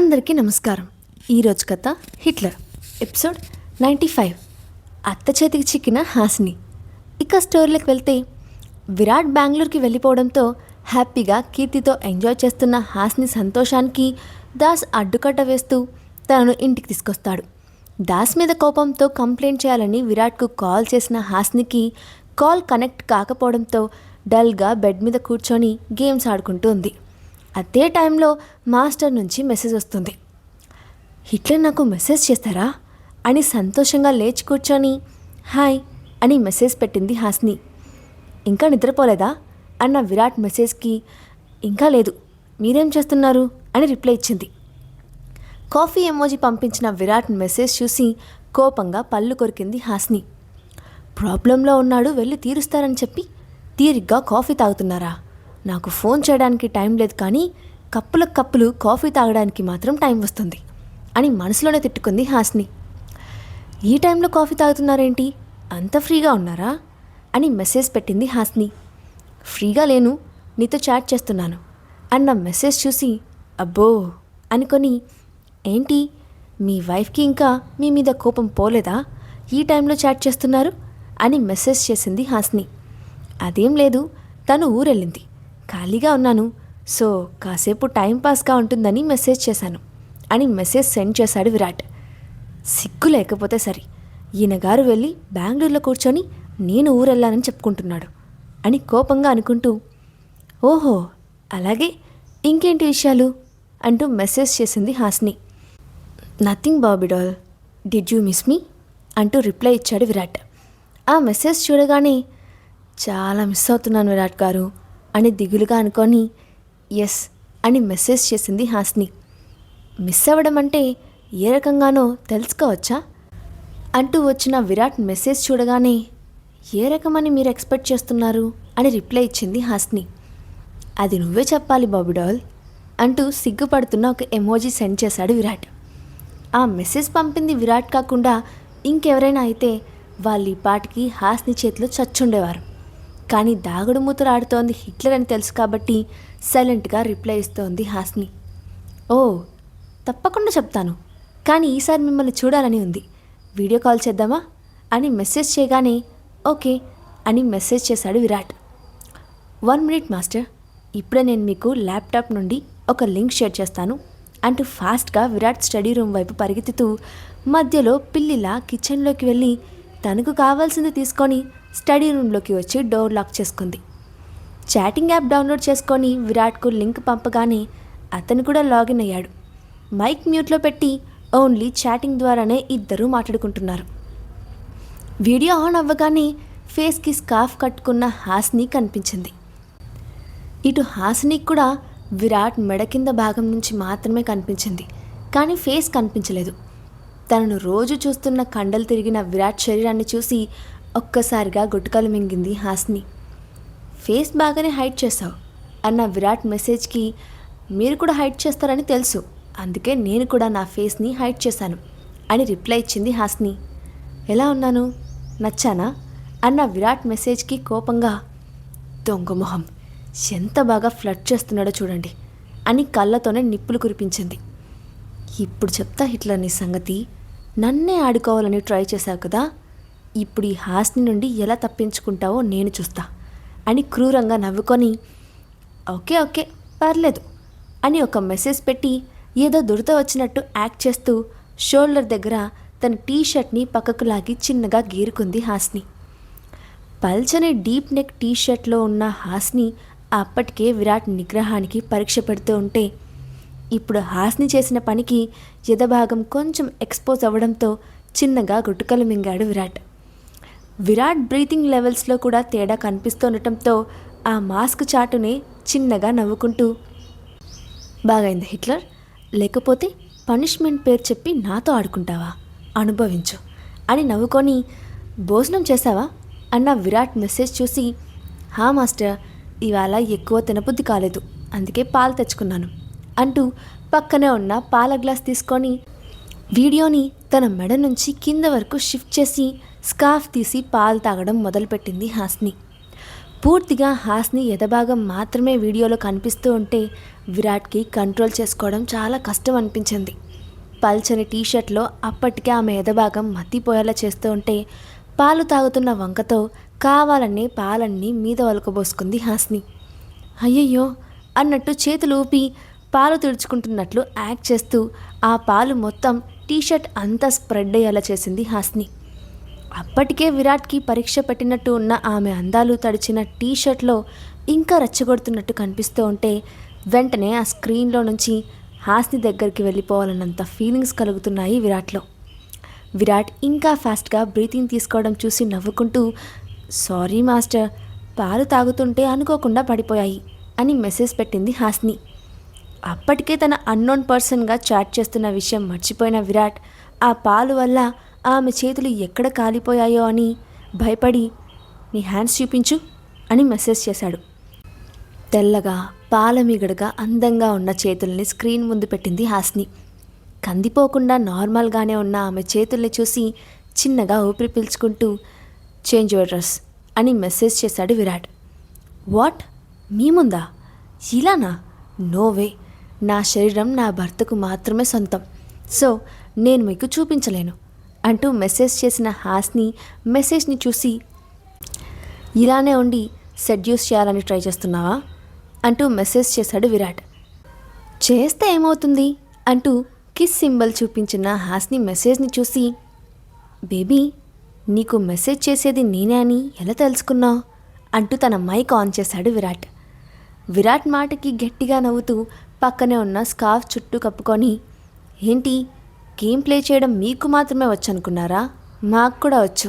అందరికీ నమస్కారం. ఈరోజు కథ హిట్లర్ ఎపిసోడ్ 95 అత్త చేతికి చిక్కిన హాసిని. ఇక స్టోరీలోకి వెళ్తే విరాట్ బెంగళూరుకి వెళ్ళిపోవడంతో హ్యాపీగా కీర్తితో ఎంజాయ్ చేస్తున్న హాసిని సంతోషానికి దాస్ అడ్డుకట్ట వేస్తూ తనను ఇంటికి తీసుకొస్తాడు. దాస్ మీద కోపంతో కంప్లైంట్ చేయాలని విరాట్కు కాల్ చేసిన హాసినికి కాల్ కనెక్ట్ కాకపోవడంతో డల్గా బెడ్ మీద కూర్చొని గేమ్స్ ఆడుకుంటూ ఉంది. అదే టైంలో మాస్టర్ నుంచి మెసేజ్ వస్తుంది. హిట్లర్ నాకు మెసేజ్ చేస్తారా అని సంతోషంగా లేచి కూర్చొని హాయ్ అని మెసేజ్ పెట్టింది హాసిని. ఇంకా నిద్రపోలేదా అన్న విరాట్ మెసేజ్కి ఇంకా లేదు, మీరేం చేస్తున్నారు అని రిప్లై ఇచ్చింది. కాఫీ ఎమోజీ పంపించిన విరాట్ మెసేజ్ చూసి కోపంగా పళ్ళు కొరికింది హాసిని. ప్రాబ్లంలో ఉన్నాడు, వెళ్ళి తీరుస్తారని చెప్పి తీరిగ్గా కాఫీ తాగుతున్నారా? నాకు ఫోన్ చేయడానికి టైం లేదు, కానీ కప్పులకు కప్పులు కాఫీ తాగడానికి మాత్రం టైం వస్తుంది అని మనసులోనే తిట్టుకుంది హాసిని. ఈ టైంలో కాఫీ తాగుతున్నారేంటి, అంత ఫ్రీగా ఉన్నారా అని మెసేజ్ పెట్టింది హాసిని. ఫ్రీగా లేను, నీతో చాట్ చేస్తున్నాను అన్న మెసేజ్ చూసి అబ్బో అనుకొని ఏంటి మీ వైఫ్కి ఇంకా మీ మీద కోపం పోలేదా, ఈ టైంలో చాట్ చేస్తున్నారు అని మెసేజ్ చేసింది హాసిని. అదేం లేదు, తను ఊరెళ్ళింది, ఖాళీగా ఉన్నాను, సో కాసేపు టైంపాస్గా ఉంటుందని మెసేజ్ చేశాను అని మెసేజ్ సెండ్ చేశాడు విరాట్. సిగ్గు లేకపోతే సరి, ఈయనగారు వెళ్ళి బెంగళూరులో కూర్చొని నేను ఊరెళ్ళానని చెప్పుకుంటున్నాడు అని కోపంగా అనుకుంటూ ఓహో అలాగే, ఇంకేంటి విషయాలు అంటూ మెసేజ్ చేసింది Hasini. Nothing baby doll, did you miss me అంటూ రిప్లై ఇచ్చాడు విరాట్. ఆ మెసేజ్ చూడగానే చాలా మిస్ అవుతున్నాను విరాట్ గారు అని దిగులుగా అనుకొని ఎస్ అని మెసేజ్ చేసింది హాసిని. మిస్ అవ్వడం అంటే ఏ రకంగానో తెలుసుకోవచ్చా అంటూ వచ్చిన విరాట్ మెసేజ్ చూడగానే ఏ రకమని మీరు ఎక్స్పెక్ట్ చేస్తున్నారు అని రిప్లై ఇచ్చింది హాసిని. అది నువ్వే చెప్పాలి బాబిడాల్ అంటూ సిగ్గుపడుతున్న ఒక ఎమోజీ సెండ్ చేశాడు విరాట్. ఆ మెసేజ్ పంపింది విరాట్ కాకుండా ఇంకెవరైనా అయితే వాళ్ళు ఈ పాటికి హాసిని చేతిలో చచ్చుండేవారు. కానీ దాగుడు మూతలు ఆడుతోంది హిట్లర్ అని తెలుసు కాబట్టి సైలెంట్గా రిప్లై ఇస్తోంది హాసిని. ఓ తప్పకుండా చెప్తాను, కానీ ఈసారి మిమ్మల్ని చూడాలని ఉంది, వీడియో కాల్ చేద్దామా అని మెసేజ్ చేయగానే ఓకే అని మెసేజ్ చేశాడు విరాట్. 1 మినిట్ మాస్టర్, ఇప్పుడే నేను మీకు ల్యాప్టాప్ నుండి ఒక లింక్ షేర్ చేస్తాను అంటూ ఫాస్ట్గా విరాట్ స్టడీ రూమ్ వైపు పరిగెత్తుతూ మధ్యలో పిల్లిలా కిచెన్లోకి వెళ్ళి తనకు కావాల్సింది తీసుకొని స్టడీ రూమ్లోకి వచ్చి డోర్ లాక్ చేసుకుంది. చాటింగ్ యాప్ డౌన్లోడ్ చేసుకొని విరాట్కు లింక్ పంపగానే అతను కూడా లాగిన్ అయ్యాడు. మైక్ మ్యూట్లో పెట్టి ఓన్లీ చాటింగ్ ద్వారానే ఇద్దరూ మాట్లాడుకుంటున్నారు. వీడియో ఆన్ అవ్వగానే ఫేస్కి స్కార్ఫ్ కట్టుకున్న హాసిని కనిపించింది. ఇటు హాసినికి కూడా విరాట్ మెడ కింద భాగం నుంచి మాత్రమే కనిపించింది, కానీ ఫేస్ కనిపించలేదు. తనను రోజు చూస్తున్న కండలు తిరిగిన విరాట్ శరీరాన్ని చూసి ఒక్కసారిగా గుటకలు మింగింది హాసిని. ఫేస్ బాగానే హైడ్ చేశావు అన్న విరాట్ మెసేజ్కి మీరు కూడా హైడ్ చేస్తారని తెలుసు, అందుకే నేను కూడా నా ఫేస్ని హైడ్ చేశాను అని రిప్లై ఇచ్చింది హాసిని. ఎలా ఉన్నాను, నచ్చానా అన్న విరాట్ మెసేజ్కి కోపంగా దొంగ మొహం, ఎంత బాగా ఫ్లడ్ చేస్తున్నాడో చూడండి అని కళ్ళతోనే నిప్పులు కురిపించింది. ఇప్పుడు చెప్తా హిట్లర్ నీ సంగతి, నన్నే ఆడుకోవాలని ట్రై చేశావు కదా, ఇప్పుడు ఈ హాసిని నుండి ఎలా తప్పించుకుంటావో నేను చూస్తా అని క్రూరంగా నవ్వుకొని ఓకే ఓకే పర్లేదు అని ఒక మెసేజ్ పెట్టి ఏదో దురద వచ్చినట్టు యాక్ట్ చేస్తూ షోల్డర్ దగ్గర తన టీషర్ట్ని పక్కకు లాగి చిన్నగా గీరుకుంది హాసిని. పల్చని డీప్ నెక్ టీషర్ట్లో ఉన్న హాసిని అప్పటికే విరాట్ నిగ్రహానికి పరీక్ష పెడుతూ ఉంటే ఇప్పుడు హాసిని చేసిన పనికి ఎదభాగం కొంచెం ఎక్స్పోజ్ అవ్వడంతో చిన్నగా గుట్టుకలు మింగాడు విరాట్. విరాట్ బ్రీతింగ్ లెవెల్స్లో కూడా తేడా కనిపిస్తుండటంతో ఆ మాస్క్ చాటునే చిన్నగా నవ్వుకుంటూ బాగైంది హిట్లర్, లేకపోతే పనిష్మెంట్ పేరు చెప్పి నాతో ఆడుకుంటావా, అనుభవించు అని నవ్వుకొని భోజనం చేశావా అన్న విరాట్ మెసేజ్ చూసి హా మాస్టర్, ఇవాళ ఎక్కువ తినబుద్ధి కాలేదు, అందుకే పాలు తెచ్చుకున్నాను అంటూ పక్కనే ఉన్న పాల గ్లాస్ తీసుకొని వీడియోని తన మెడ నుంచి కింద వరకు షిఫ్ట్ చేసి స్కార్ఫ్ తీసి పాలు తాగడం మొదలుపెట్టింది హాసిని. పూర్తిగా హాస్ని ఎదభాగం మాత్రమే వీడియోలో కనిపిస్తూ ఉంటే విరాట్కి కంట్రోల్ చేసుకోవడం చాలా కష్టం అనిపించింది. పల్చని టీషర్ట్లో అప్పటికే ఆమె ఎదభాగం మత్తిపోయేలా చేస్తూ ఉంటే పాలు తాగుతున్న వంకతో కావాలనే పాలన్నీ మీద ఒలకబోసుకుంది హాస్ని. అయ్యయ్యో అన్నట్టు చేతులు ఊపి పాలు తుడుచుకుంటున్నట్లు యాక్ట్ చేస్తూ ఆ పాలు మొత్తం టీషర్ట్ అంతా స్ప్రెడ్ అయ్యేలా చేసింది హాస్ని. అప్పటికే విరాట్కి పరీక్ష పెట్టినట్టు ఉన్న ఆమె అందాలు తడిచిన టీషర్ట్లో ఇంకా రెచ్చగొడుతున్నట్టు కనిపిస్తూ ఉంటే వెంటనే ఆ స్క్రీన్లో నుంచి హాస్ని దగ్గరికి వెళ్ళిపోవాలన్నంత ఫీలింగ్స్ కలుగుతున్నాయి విరాట్లో. విరాట్ ఇంకా ఫాస్ట్గా బ్రీతింగ్ తీసుకోవడం చూసి నవ్వుకుంటూ, సారీ మాస్టర్, పాలు తాగుతుంటే అనుకోకుండా పడిపోయాయి అని మెసేజ్ పెట్టింది హాస్ని. అప్పటికే తన అన్నోన్ పర్సన్గా చాట్ చేస్తున్న విషయం మర్చిపోయిన విరాట్ ఆ పాలు వల్ల ఆమె చేతులు ఎక్కడ కాలిపోయాయో అని భయపడి, నీ హ్యాండ్స్ చూపించు అని మెసేజ్ చేశాడు. తెల్లగా పాలమిగడగా అందంగా ఉన్న చేతుల్ని స్క్రీన్ ముందు పెట్టింది హాస్ని. కందిపోకుండా నార్మల్గానే ఉన్న ఆమె చేతుల్ని చూసి చిన్నగా ఊపిరి పీల్చుకుంటూ, చేంజ్ యువర్ డ్రెస్ అని మెసేజ్ చేశాడు విరాట్. వాట్, మీ ముందా? ఇలానా? నో వే, నా శరీరం నా భర్తకు మాత్రమే సొంతం, సో నేను మీకు చూపించలేను అంటూ మెసేజ్ చేసిన హాస్ని మెసేజ్ని చూసి, ఇలానే ఉండి సెడ్యూస్ చేయాలని ట్రై చేస్తున్నావా అంటూ మెసేజ్ చేశాడు విరాట్. చేస్తే ఏమవుతుంది అంటూ కిస్ సింబల్ చూపించిన హాస్ని మెసేజ్ని చూసి, బేబీ నీకు మెసేజ్ చేసేది నేనే అని ఎలా తెలుసుకున్నావు అంటూ తన మైక్ ఆన్ చేశాడు విరాట్. విరాట్ మాటకి గట్టిగా నవ్వుతూ పక్కనే ఉన్న స్కార్ఫ్ చుట్టూ కప్పుకొని, ఏంటి గేమ్ ప్లే చేయడం మీకు మాత్రమే వచ్చు అనుకున్నారా? మాకు కూడా వచ్చు.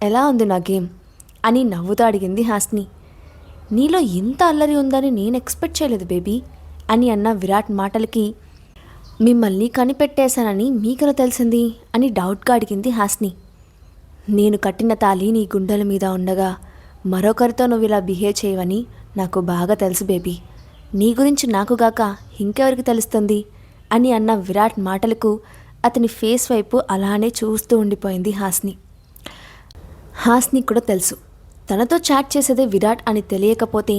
ఎలా ఉంది నా గేమ్ అని నవ్వుతూ అడిగింది హాస్ని. నీలో ఇంత అల్లరి ఉందని నేను ఎక్స్పెక్ట్ చేయలేదు బేబీ అని అన్న విరాట్ మాటలకి, మిమ్మల్ని కనిపెట్టేశానని మీకెలా తెలిసింది అని డౌట్గా అడిగింది హాస్ని. నేను కట్టిన తాళి నీ గుండెల మీద ఉండగా మరొకరితో నువ్వు ఇలా బిహేవ్ చేయవని నాకు బాగా తెలుసు బేబీ. నీ గురించి నాకుగాక ఇంకెవరికి తెలుస్తుంది అని అన్న విరాట్ మాటలకు అతని ఫేస్ వైపు అలానే చూస్తూ ఉండిపోయింది హాస్ని. హాస్ని కూడా తెలుసు తనతో చాట్ చేసేదే విరాట్ అని తెలియకపోతే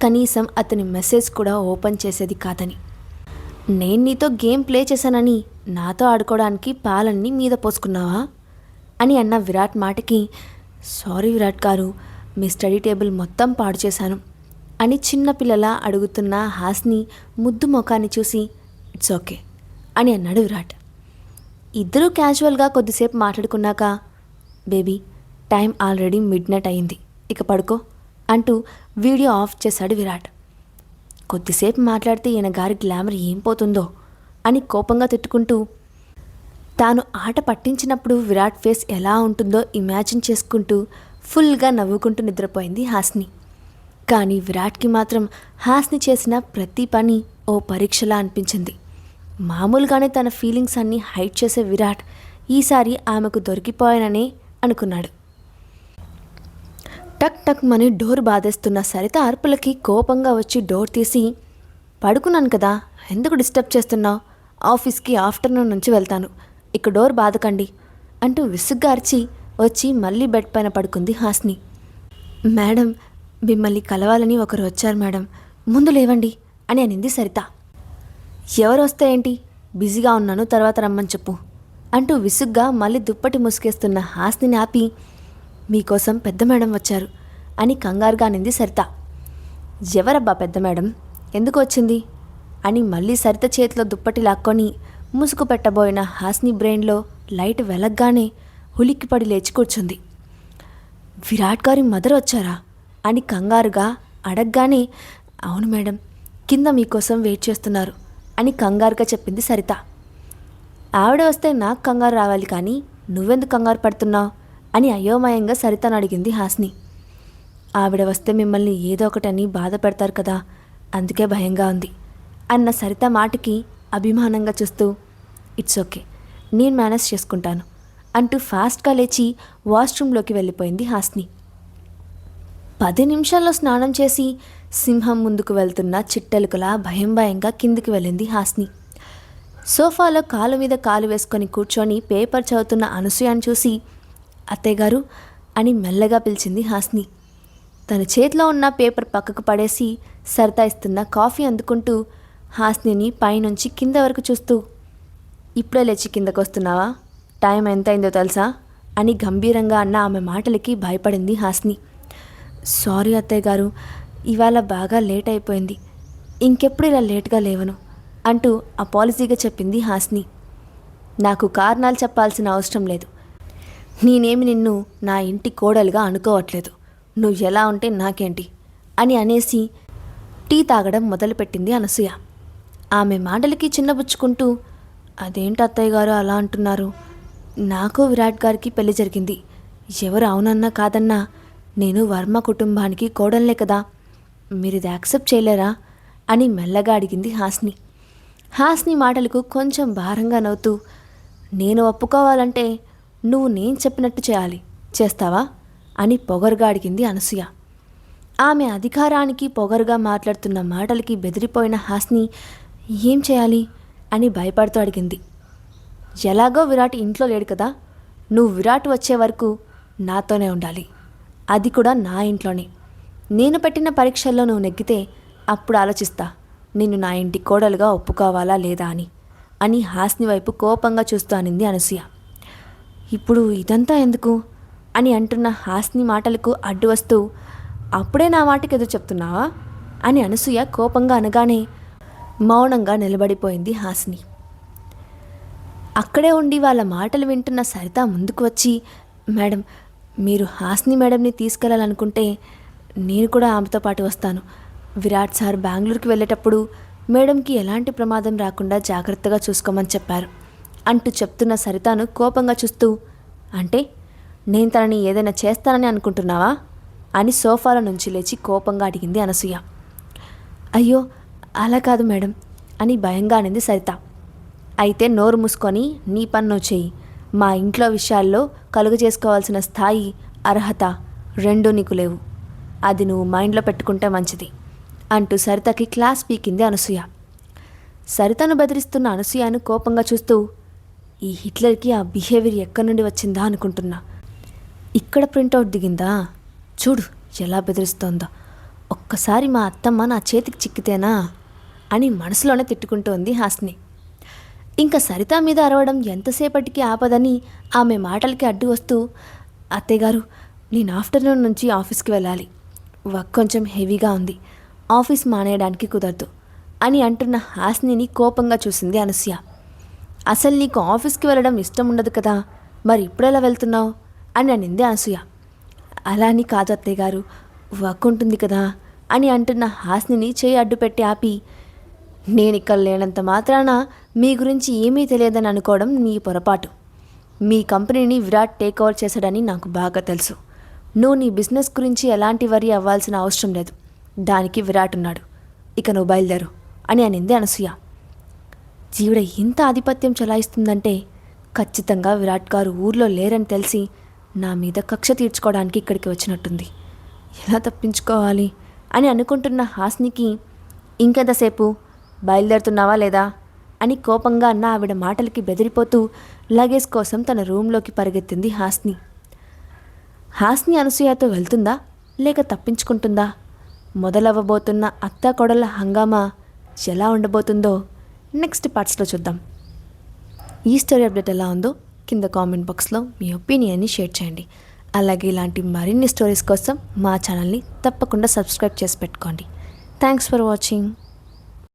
కనీసం అతని మెసేజ్ కూడా ఓపెన్ చేసేది కాదని. నేను నీతో గేమ్ ప్లే చేశానని నాతో ఆడుకోవడానికి పాలన్నీ మీద పోసుకున్నావా అని అన్న విరాట్ మాటకి, సారీ విరాట్ గారు, మీ స్టడీ టేబుల్ మొత్తం పాడు చేశాను అని చిన్నపిల్లలా అడుగుతున్న హాస్ని ముద్దు ముఖాన్ని చూసి, ఇట్స్ ఓకే అని అన్నాడు విరాట్. ఇద్దరూ క్యాజువల్గా కొద్దిసేపు మాట్లాడుకున్నాక, baby time already midnight అయింది, ఇక పడుకో అంటూ వీడియో ఆఫ్ చేశాడు విరాట్. కొద్దిసేపు మాట్లాడితే ఈయన గారి గ్లామర్ ఏం పోతుందో అని కోపంగా తిట్టుకుంటూ, తాను ఆట పట్టించినప్పుడు విరాట్ ఫేస్ ఎలా ఉంటుందో ఇమాజిన్ చేసుకుంటూ ఫుల్గా నవ్వుకుంటూ నిద్రపోయింది హాస్ని. కానీ విరాట్కి మాత్రం హాస్ని చేసిన ప్రతి పని ఓ పరీక్షలా అనిపించింది. మామూలుగానే తన ఫీలింగ్స్ అన్నీ హైడ్ చేసే విరాట్ ఈసారి ఆమెకు దొరికిపోయాననే అనుకున్నాడు. టక్ టక్ మని డోర్ బాధేస్తున్న సరిత అరుపులకి కోపంగా వచ్చి డోర్ తీసి, పడుకున్నాను కదా, ఎందుకు డిస్టర్బ్ చేస్తున్నావు? ఆఫీస్కి ఆఫ్టర్నూన్ నుంచి వెళ్తాను, ఇక డోర్ బాధకండి అంటూ విసుగ్గా అరిచి వచ్చి మళ్ళీ బెడ్ పైన పడుకుంది హాస్ని. మేడం, మిమ్మల్ని కలవాలని ఒకరు వచ్చారు మేడం, ముందు లేవండి అని అనింది సరిత. ఎవరు వస్తే ఏంటి, బిజీగా ఉన్నాను, తర్వాత రమ్మని చెప్పు అంటూ విసుగ్గా మళ్ళీ దుప్పటి ముసుకేస్తున్న హాస్ని ఆపి, మీకోసం పెద్ద మేడం వచ్చారు అని కంగారుగా అనింది సరిత. ఎవరబ్బా పెద్ద మేడం, ఎందుకు వచ్చింది అని మళ్ళీ సరిత చేతిలో దుప్పటి లాక్కొని ముసుగు పెట్టబోయిన హాస్ని బ్రెయిన్లో లైట్ వెలగ్గానే ఉలిక్కిపడి లేచి కూర్చుంది. విరాట్ గారి మదర్ వచ్చారా అని కంగారుగా అడగగానే, అవును మేడం, కింద మీకోసం వెయిట్ చేస్తున్నారు అని కంగారుగా చెప్పింది సరిత. ఆవిడ వస్తే నాకు కంగారు రావాలి కానీ నువ్వెందుకు కంగారు పడుతున్నావు అని అయోమయంగా సరితను అడిగింది హాస్ని. ఆవిడ వస్తే మిమ్మల్ని ఏదో ఒకటని బాధ పెడతారు కదా, అందుకే భయంగా ఉంది అన్న సరిత మాటకి అభిమానంగా చూస్తూ, ఇట్స్ ఓకే, నేను మేనేజ్ చేసుకుంటాను అంటూ ఫాస్ట్గా లేచి వాష్రూమ్లోకి వెళ్ళిపోయింది హాస్ని. 10 నిమిషాల్లో స్నానం చేసి సింహం ముందుకు వెళ్తున్న చిట్టెలుకలా భయంగా కిందికి వెళ్ళింది హాస్ని. సోఫాలో కాలు మీద కాలు వేసుకొని కూర్చొని పేపర్ చదువుతున్న అనసూయని చూసి, అత్తయ్య గారు అని మెల్లగా పిలిచింది హాస్ని. తన చేతిలో ఉన్న పేపర్ పక్కకు పడేసి సరిత ఇస్తున్న కాఫీ అందుకుంటూ హాస్నిని పైనుంచి కింద వరకు చూస్తూ, ఇప్పుడే లేచి కిందకు వస్తున్నావా? టైం ఎంతైందో తెలుసా అని గంభీరంగా అన్న ఆమె మాటలకి భయపడింది హాస్ని. సారీ అత్తయ్య గారు, ఇవాళ బాగా లేట్ అయిపోయింది, ఇంకెప్పుడు ఇలా లేట్గా లేవను అంటూ అపాలజీగా చెప్పింది హాస్ని. నాకు కారణాలు చెప్పాల్సిన అవసరం లేదు. నేనేమి నిన్ను నా ఇంటి కోడలుగా అనుకోవట్లేదు. నువ్వు ఎలా ఉంటే నాకేంటి అని అనేసి టీ తాగడం మొదలుపెట్టింది అనసూయ. ఆమె మాటలకి చిన్నబుచ్చుకుంటూ, అదేంటి అత్తయ్య గారు అలా అంటున్నారు? నాకు విరాట్ గారికి పెళ్లి జరిగింది. ఎవరు అవునన్నా కాదన్నా నేను వర్మ కుటుంబానికి కోడలే కదా. మీరు ఇది యాక్సెప్ట్ చేయలేరా అని మెల్లగా అడిగింది హాస్ని. హాస్ని మాటలకు కొంచెం భారంగా నవ్వుతూ, నేను ఒప్పుకోవాలంటే నువ్వు నేను చెప్పినట్టు చేయాలి, చేస్తావా అని పొగరుగా అడిగింది అనసూయ. ఆమె అధికారానికి పొగరుగా మాట్లాడుతున్న మాటలకి బెదిరిపోయిన హాస్ని ఏం చేయాలి అని భయపడుతూ అడిగింది. ఎలాగో విరాట్ ఇంట్లో లేడు కదా, నువ్వు విరాట్ వచ్చే వరకు నాతోనే ఉండాలి, అది కూడా నా ఇంట్లోనే. నేను పెట్టిన పరీక్షల్లో నువ్వు నెగ్గితే అప్పుడు ఆలోచిస్తా నిన్ను నా ఇంటి కోడలుగా ఒప్పుకోవాలా లేదా అని హాస్ని వైపు కోపంగా చూస్తూ అనింది అనసూయ. ఇప్పుడు ఇదంతా ఎందుకు అని అంటున్న హాస్ని మాటలకు అడ్డు వస్తూ, అప్పుడే నా మాటకి ఎదురు చెప్తున్నావా అని అనసూయ కోపంగా అనగానే మౌనంగా నిలబడిపోయింది హాస్ని. అక్కడే ఉండి వాళ్ళ మాటలు వింటున్న సరిత ముందుకు వచ్చి, మేడం, మీరు హాస్ని మేడంని తీసుకెళ్లాలనుకుంటే నేను కూడా ఆమెతో పాటు వస్తాను. విరాట్ సార్ బెంగళూరుకి వెళ్ళేటప్పుడు మేడంకి ఎలాంటి ప్రమాదం రాకుండా జాగ్రత్తగా చూసుకోమని చెప్పారు అంటూ చెప్తున్న సరితను కోపంగా చూస్తూ, అంటే నేను తనని ఏదైనా చేస్తానని అనుకుంటున్నావా అని సోఫాల నుంచి లేచి కోపంగా అడిగింది అనసూయ. అయ్యో అలా కాదు మేడం అని భయంగా అనింది సరిత. అయితే నోరు మూసుకొని నీ పని నువ్వు చెయ్యి. మా ఇంట్లో విషయాల్లో కలుగు చేసుకోవాల్సిన స్థాయి, అర్హత రెండూ నీకు లేవు. అది నువ్వు మైండ్లో పెట్టుకుంటే మంచిది అంటూ సరితకి క్లాస్ పీకింది అనసూయ. సరితను బెదిరిస్తున్న అనసూయను కోపంగా చూస్తూ, ఈ హిట్లర్కి ఆ బిహేవియర్ ఎక్కడి నుండి వచ్చిందా అనుకుంటున్నా. ఇక్కడ ప్రింటౌట్ దిగిందా, చూడు ఎలా బెదిరిస్తోందో. ఒక్కసారి మా అత్తమ్మ నా చేతికి చిక్కితేనా అని మనసులోనే తిట్టుకుంటోంది హాస్ని. ఇంకా సరిత మీద అరవడం ఎంతసేపటికి ఆపదని ఆమె మాటలకి అడ్డు వస్తూ, అత్తయ్యగారు, నేను ఆఫ్టర్నూన్ నుంచి ఆఫీస్కి వెళ్ళాలి. వర్క్ కొంచెం హెవీగా ఉంది, ఆఫీస్ మానేయడానికి కుదరదు అని అంటున్న హాస్నిని కోపంగా చూసింది అనసూయ. అసలు నీకు ఆఫీస్కి వెళ్ళడం ఇష్టం ఉండదు కదా, మరి ఇప్పుడెలా వెళ్తున్నావు అని అనింది అనసూయ. అలా అని కాదు అత్తయ్య గారు, వర్క్ ఉంటుంది కదా అని అంటున్న హాస్నిని చేయి అడ్డుపెట్టి ఆపి, నేను ఇక్కడ లేనంత మాత్రాన మీ గురించి ఏమీ తెలియదని అనుకోవడం నీ పొరపాటు. మీ కంపెనీని విరాట్ టేక్ ఓవర్ చేశాడని నాకు బాగా తెలుసు. నువ్వు నీ బిజినెస్ గురించి ఎలాంటి వరి అవ్వాల్సిన అవసరం లేదు, దానికి విరాట్ ఉన్నాడు. ఇక నువ్వు బయలుదేరు అని అనింది అనసూయ. జీవిడ ఇంత ఆధిపత్యం చలాయిస్తుందంటే ఖచ్చితంగా విరాట్ గారు ఊర్లో లేరని తెలిసి నా మీద కక్ష తీర్చుకోవడానికి ఇక్కడికి వచ్చినట్టుంది. ఎలా తప్పించుకోవాలి అని అనుకుంటున్న హాస్నికి, ఇంకెంతసేపు, బయలుదేరుతున్నావా లేదా అని కోపంగా అన్న ఆవిడ మాటలకి బెదిరిపోతూ లగేజ్ కోసం తన రూమ్లోకి పరిగెత్తింది హాస్ని. హాస్ని అనసూయతో వెళ్తుందా లేక తప్పించుకుంటుందా? మొదలవ్వబోతున్న అత్తా కొడల హంగామా ఎలా ఉండబోతుందో నెక్స్ట్ పార్ట్స్లో చూద్దాం. ఈ స్టోరీ అప్డేట్ ఎలా ఉందో కింద కామెంట్ బాక్స్లో మీ ఒపీనియన్ని షేర్ చేయండి. అలాగే ఇలాంటి మరిన్ని స్టోరీస్ కోసం మా ఛానల్ని తప్పకుండా సబ్స్క్రైబ్ చేసి పెట్టుకోండి. Thanks for watching.